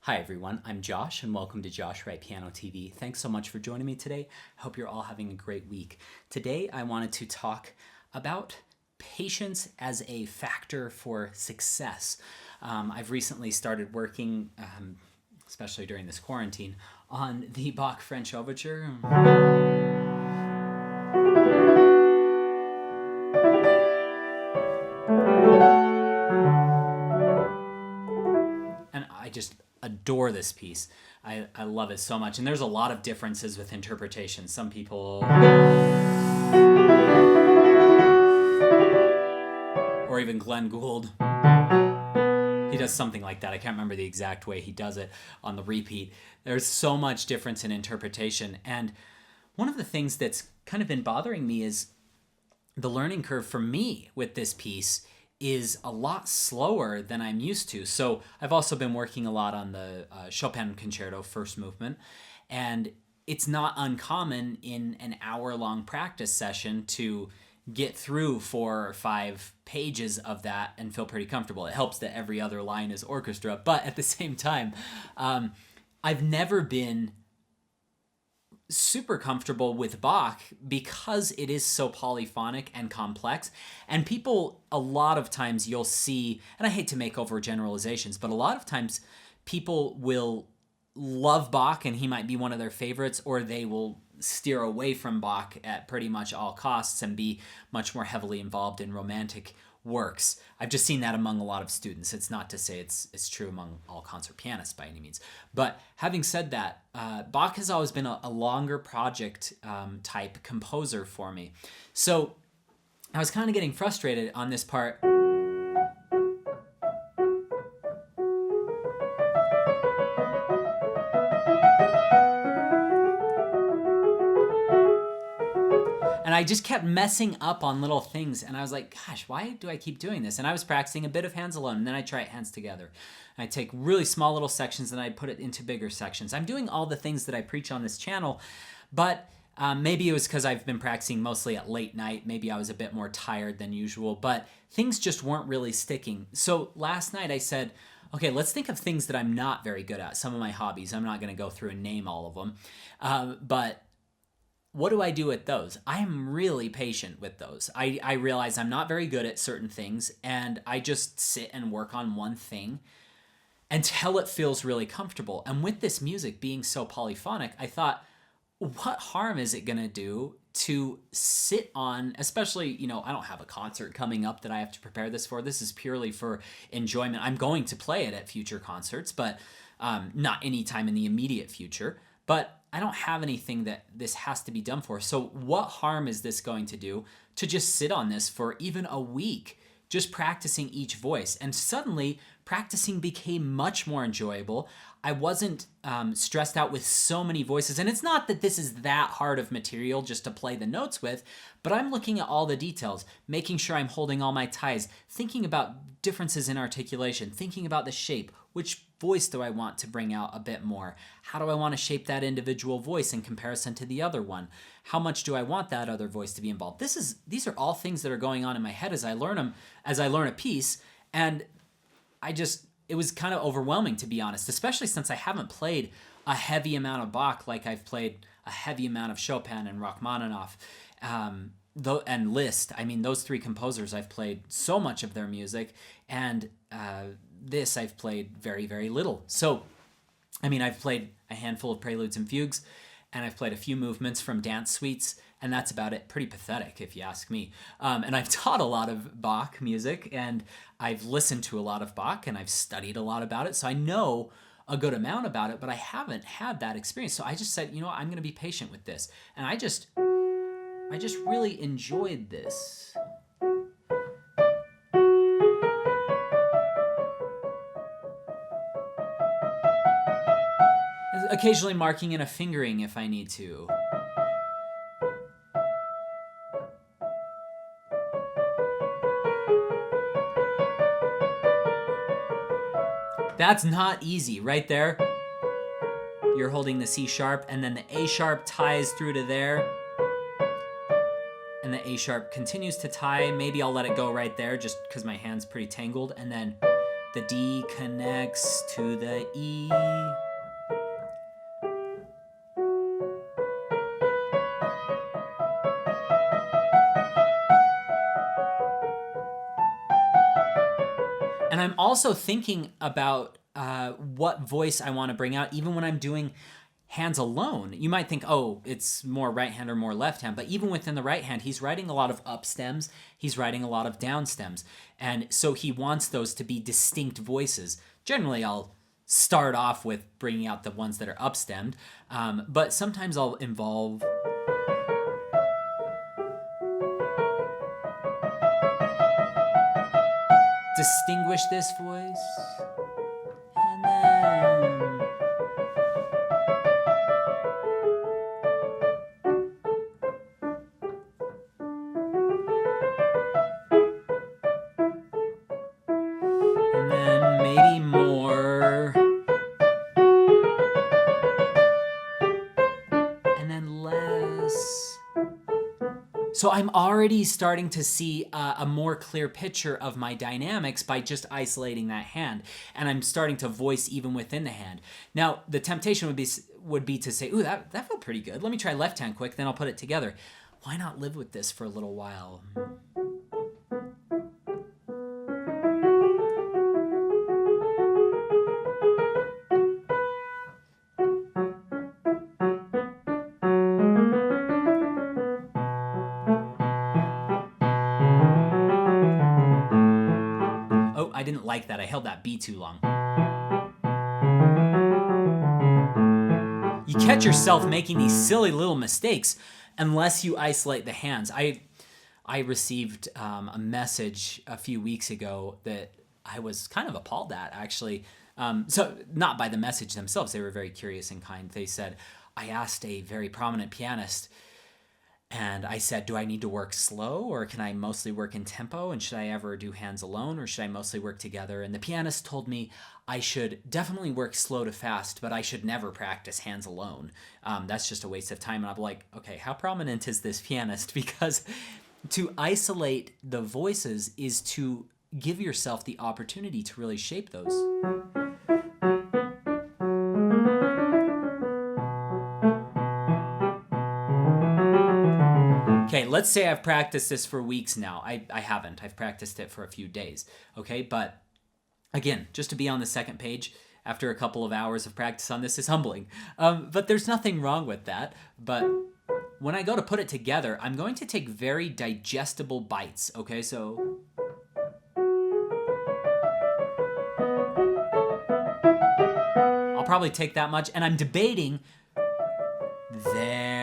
Hi everyone, I'm Josh and welcome to Josh Wright Piano TV. Thanks so much for joining me today. I hope you're all having a great week. Today I wanted to talk about patience as a factor for success. I've recently started working, especially during this quarantine, on the Bach French Overture. And I just adore this piece. I love it so much. And there's a lot of differences with interpretation. Some people, or even Glenn Gould, he does something like that. I can't remember the exact way he does it on the repeat. There's so much difference in interpretation. And one of the things that's kind of been bothering me is the learning curve for me with this piece is a lot slower than I'm used to. So I've also been working a lot on the Chopin Concerto first movement, and it's not uncommon in an hour-long practice session to get through 4 or 5 pages of that and feel pretty comfortable. It helps that every other line is orchestra, but at the same time, I've never been super comfortable with Bach because it is so polyphonic and complex. And people, a lot of times you'll see, and I hate to make overgeneralizations, but a lot of times people will love Bach and he might be one of their favorites, or they will steer away from Bach at pretty much all costs and be much more heavily involved in romantic works. I've just seen that among a lot of students. It's not to say it's true among all concert pianists by any means. But having said that, Bach has always been a longer project type composer for me. So I was kind of getting frustrated on this part. And I just kept messing up on little things. And I was like, gosh, why do I keep doing this? And I was practicing a bit of hands alone, and then I try hands together. And I take really small little sections and I put it into bigger sections. I'm doing all the things that I preach on this channel, but maybe it was because I've been practicing mostly at late night. Maybe I was a bit more tired than usual, but things just weren't really sticking. So last night I said, okay, let's think of things that I'm not very good at, some of my hobbies. I'm not going to go through and name all of them, but what do I do with those? I'm really patient with those. I realize I'm not very good at certain things, and I just sit and work on one thing until it feels really comfortable. And with this music being so polyphonic, I thought, what harm is it going to do to sit on, especially, I don't have a concert coming up that I have to prepare this for. This is purely for enjoyment. I'm going to play it at future concerts, but not anytime in the immediate future. But I don't have anything that this has to be done for. So what harm is this going to do to just sit on this for even a week, just practicing each voice? And suddenly practicing became much more enjoyable. I wasn't stressed out with so many voices. And it's not that this is that hard of material just to play the notes with, but I'm looking at all the details, making sure I'm holding all my ties, thinking about differences in articulation, thinking about the shape. Which voice do I want to bring out a bit more? How do I want to shape that individual voice in comparison to the other one? How much do I want that other voice to be involved? These are all things that are going on in my head as I learn them, as I learn a piece, and it was kind of overwhelming, to be honest, especially since I haven't played a heavy amount of Bach like I've played a heavy amount of Chopin and Rachmaninoff and Liszt. I mean, those 3 composers, I've played so much of their music, and this I've played very, very little. So, I mean, I've played a handful of preludes and fugues, and I've played a few movements from dance suites, and that's about it. Pretty pathetic, if you ask me. And I've taught a lot of Bach music, and I've listened to a lot of Bach, and I've studied a lot about it, so I know a good amount about it, but I haven't had that experience. So I just said, I'm going to be patient with this. And I just really enjoyed this. Occasionally marking in a fingering if I need to. That's not easy, right there. You're holding the C sharp, and then the A sharp ties through to there. And the A sharp continues to tie. Maybe I'll let it go right there just because my hand's pretty tangled. And then The D connects to the E. And I'm also thinking about what voice I want to bring out, even when I'm doing hands alone. You might think, oh, it's more right hand or more left hand, but even within the right hand, he's writing a lot of up stems, he's writing a lot of down stems, and so he wants those to be distinct voices. Generally, I'll start off with bringing out the ones that are up stemmed, but sometimes I'll involve distinguish this voice, and then maybe more, and then less. So I'm already starting to see a more clear picture of my dynamics by just isolating that hand, and I'm starting to voice even within the hand. Now, the temptation would be to say, ooh, that felt pretty good. Let me try left hand quick, then I'll put it together. Why not live with this for a little while? I didn't like that. I held that B too long. You catch yourself making these silly little mistakes unless you isolate the hands. I received a message a few weeks ago that I was kind of appalled at, actually. So not by the message themselves. They were very curious and kind. They said, I asked a very prominent pianist, and I said, do I need to work slow, or can I mostly work in tempo? And should I ever do hands alone, or should I mostly work together? And the pianist told me I should definitely work slow to fast, but I should never practice hands alone. That's just a waste of time. And I'm like, okay, how prominent is this pianist? Because to isolate the voices is to give yourself the opportunity to really shape those. Okay, let's say I've practiced this for weeks now. I haven't. I've practiced it for a few days. Okay, but again, just to be on the second page after a couple of hours of practice on this is humbling. But there's nothing wrong with that. But when I go to put it together, I'm going to take very digestible bites. Okay, so I'll probably take that much, and I'm debating there.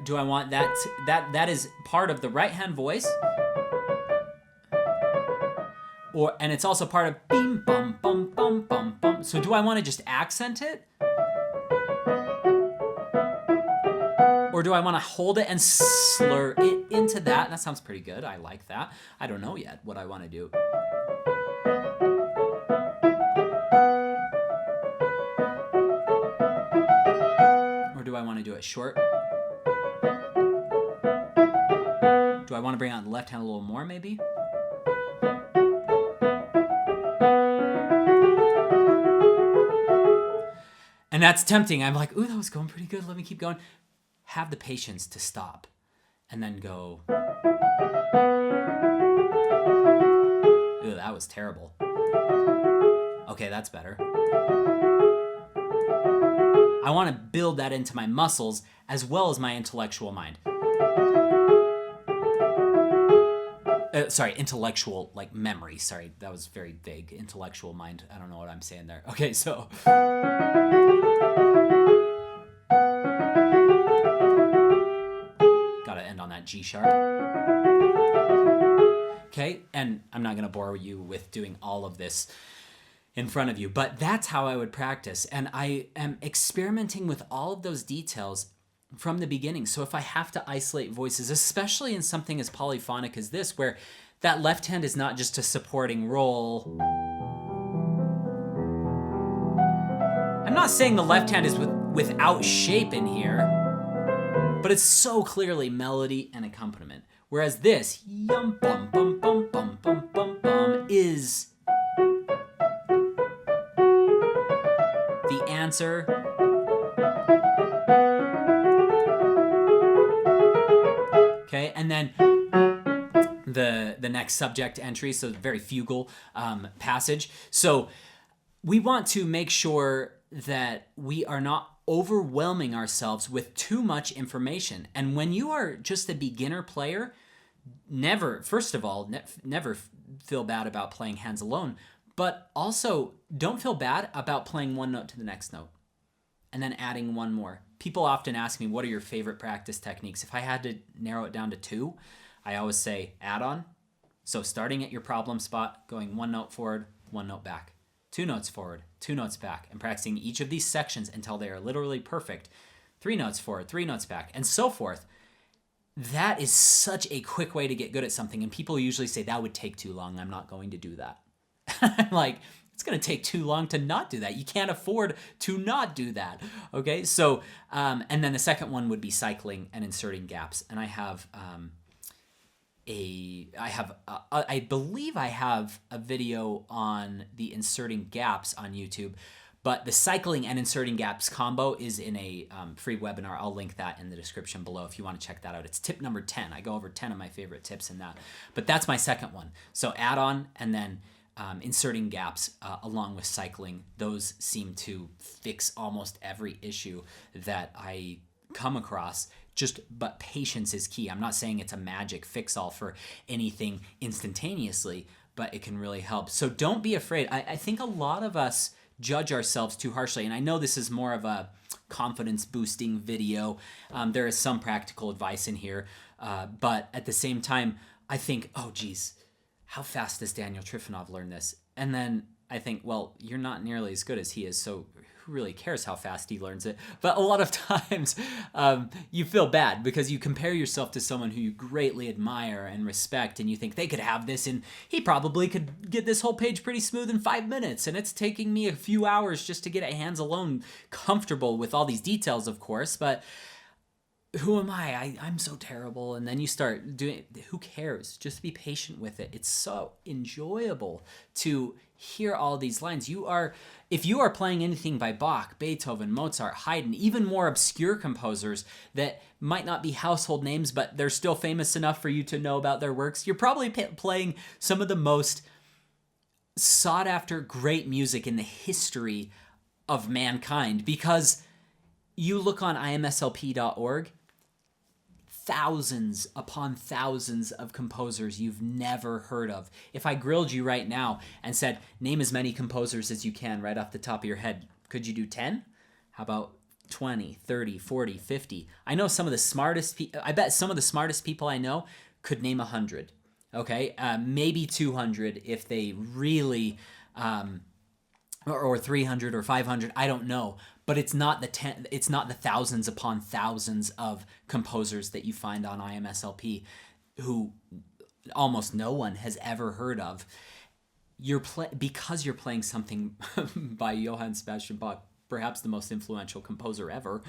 Do I want that? That is part of the right hand voice, and it's also part of bim bum bum bum bum bum. So do I want to just accent it, or do I want to hold it and slur it into that? That sounds pretty good. I like that. I don't know yet what I want to do. Or do I want to do it short? Do I want to bring out the left hand a little more, maybe? And that's tempting. I'm like, ooh, that was going pretty good. Let me keep going. Have the patience to stop and then go, ooh, that was terrible. Okay, that's better. I want to build that into my muscles as well as my intellectual mind. Intellectual, like memory. Sorry, that was very vague. Intellectual mind. I don't know what I'm saying there. Okay, so. Gotta end on that G sharp. Okay, and I'm not gonna bore you with doing all of this in front of you, but that's how I would practice. And I am experimenting with all of those details from the beginning. So if I have to isolate voices, especially in something as polyphonic as this, where that left hand is not just a supporting role. I'm not saying the left hand is without shape in here, but it's so clearly melody and accompaniment. Whereas this, yum bum bum bum bum bum bum bum, is answer. Okay, and then the next subject entry, so very fugal passage. So we want to make sure that we are not overwhelming ourselves with too much information. And when you are just a beginner player, never, first of all, never feel bad about playing hands alone, but also don't feel bad about playing one note to the next note and then adding one more. People often ask me, what are your favorite practice techniques? If I had to narrow it down to two, I always say add-on. So starting at your problem spot, going one note forward, one note back, 2 notes forward, 2 notes back, and practicing each of these sections until they are literally perfect. 3 notes forward, 3 notes back, and so forth. That is such a quick way to get good at something. And people usually say, that would take too long. I'm not going to do that. I'm like, it's going to take too long to not do that. You can't afford to not do that. Okay. So, and then the second one would be cycling and inserting gaps. And I believe I have a video on the inserting gaps on YouTube, but the cycling and inserting gaps combo is in a free webinar. I'll link that in the description below if you want to check that out. It's tip number 10. I go over 10 of my favorite tips in that, but that's my second one. So add on and then inserting gaps along with cycling. Those seem to fix almost every issue that I come across. But patience is key. I'm not saying it's a magic fix-all for anything instantaneously, but it can really help. So don't be afraid. I think a lot of us judge ourselves too harshly, and I know this is more of a confidence-boosting video. There is some practical advice in here, but at the same time, I think, oh, geez, how fast does Daniel Trifonov learn this? And then I think, well, you're not nearly as good as he is, so who really cares how fast he learns it? But a lot of times you feel bad because you compare yourself to someone who you greatly admire and respect, and you think they could have this, and he probably could get this whole page pretty smooth in 5 minutes, and it's taking me a few hours just to get it hands alone comfortable with all these details, of course, but who am I? I'm so terrible. And then you start doing, who cares? Just be patient with it. It's so enjoyable to hear all these lines. If you are playing anything by Bach, Beethoven, Mozart, Haydn, even more obscure composers that might not be household names, but they're still famous enough for you to know about their works, you're probably playing some of the most sought after great music in the history of mankind, because you look on imslp.org, thousands upon thousands of composers you've never heard of. If I grilled you right now and said, name as many composers as you can right off the top of your head, could you do 10? How about 20, 30, 40, 50? I know some of the smartest people, I bet some of the smartest people I know could name 100. Okay? Maybe 200 if they really, or 300 or 500, I don't know. But it's not the thousands upon thousands of composers that you find on IMSLP who almost no one has ever heard of. Because you're playing something by Johann Sebastian Bach, perhaps the most influential composer ever,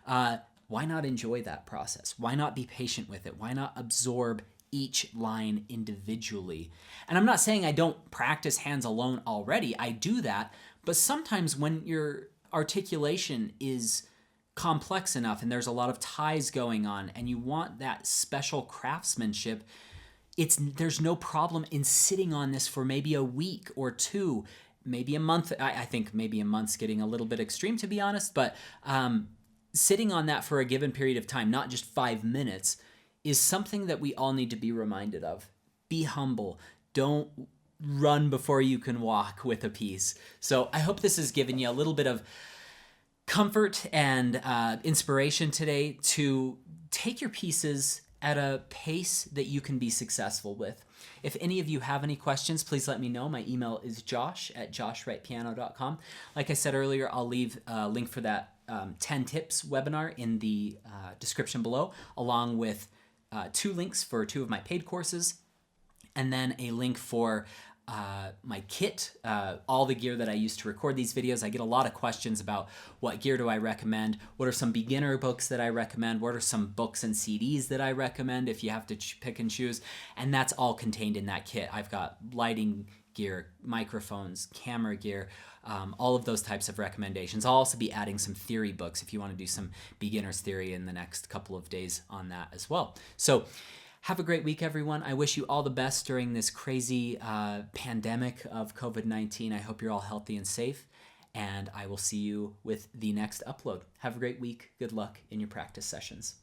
why not enjoy that process? Why not be patient with it? Why not absorb each line individually? And I'm not saying I don't practice hands alone already. I do that. But sometimes when your articulation is complex enough and there's a lot of ties going on and you want that special craftsmanship, there's no problem in sitting on this for maybe a week or two, maybe a month. I think maybe a month's getting a little bit extreme, to be honest, but sitting on that for a given period of time, not just 5 minutes, is something that we all need to be reminded of. Be humble. Don't run before you can walk with a piece. So I hope this has given you a little bit of comfort and inspiration today to take your pieces at a pace that you can be successful with. If any of you have any questions, please let me know. My email is josh@joshwrightpiano.com. Like I said earlier, I'll leave a link for that 10 tips webinar in the description below, along with 2 links for 2 of my paid courses, and then a link for my kit, all the gear that I use to record these videos. I get a lot of questions about what gear do I recommend, what are some beginner books that I recommend, what are some books and CDs that I recommend if you have to pick and choose, and that's all contained in that kit. I've got lighting gear, microphones, camera gear, all of those types of recommendations. I'll also be adding some theory books if you want to do some beginner's theory in the next couple of days on that as well. So have a great week, everyone. I wish you all the best during this crazy pandemic of COVID-19. I hope you're all healthy and safe, and I will see you with the next upload. Have a great week. Good luck in your practice sessions.